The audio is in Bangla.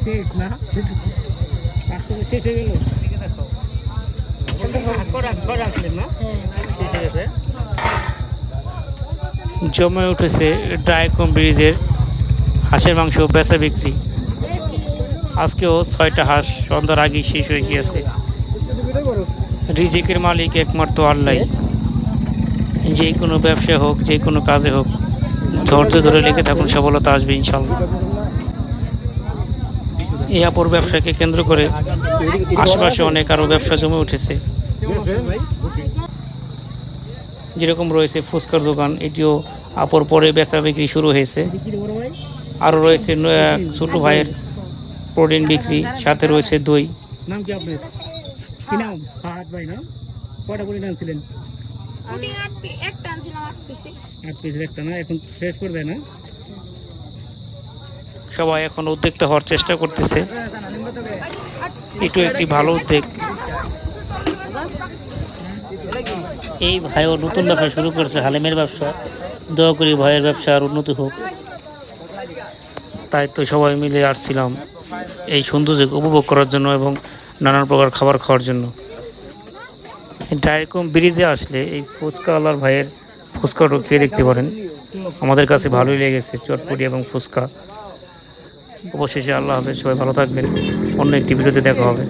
শেষ না, কাজ তো শেষ হয়ে গেল। জমে উঠেছে ডায়কম ব্রিজের হাঁসের মাংস বেচা বিক্রি। আজকেও 6টা হাঁস সন্ধ্যার আগেই শেষ হয়ে গিয়েছে। রিজিকের মালিক একমাত্র আল্লাহ। যে কোনো ব্যবসা হোক, যে কোনো কাজে হোক, ধৈর্য ধরে লেগে থাকুন, সফলতা আসবে ইনশাল্লাহ। এই অপর ব্যবসাকে কেন্দ্র করে আশেপাশে অনেক আরও ব্যবসা জমে উঠেছে। যেরকম রয়েছে ফুচকার দোকান, এটিও অপর পরে বেচা বিক্রি শুরু হয়েছে। আরও রয়েছে ছোট ভাইয়ের প্রোটিন বিক্রি, সাথে রয়েছে দই। নাম কি আপনার? কি নাম? ফাহাদ ভাই না? কয়টা প্রোটিন আনছিলেন? একটা আনছিলাম, 8 পিসের একটা না, এখন শেষ করবে না? সবাই এখন উদ্যোক্তা হওয়ার চেষ্টা করতেছে, এটু একটি ভালো উদ্যোগ। এই ভাইও নতুন ব্যবসা শুরু করেছে, হালিমের ব্যবসা। দোয়া করি ভাইয়ের ব্যবসা আর উন্নতি হোক। তাই তো সবাই মিলে আসছিলাম এই সৌন্দর্য উপভোগ করার জন্য এবং নানান প্রকার খাবার খাওয়ার জন্য। ডায়কম ব্রিজে আসলে এই ফুচকাওয়ালার ভাইয়ের ফুচকাটা খেয়ে দেখতে পারেন। আমাদের কাছে ভালোই লেগেছে, চটপটি এবং ফুচকা। অবশেষে আল্লাহ হাফেজ, সবাই ভালো থাকবেন। অন্য একটি ভিডিওতে দেখা হবে।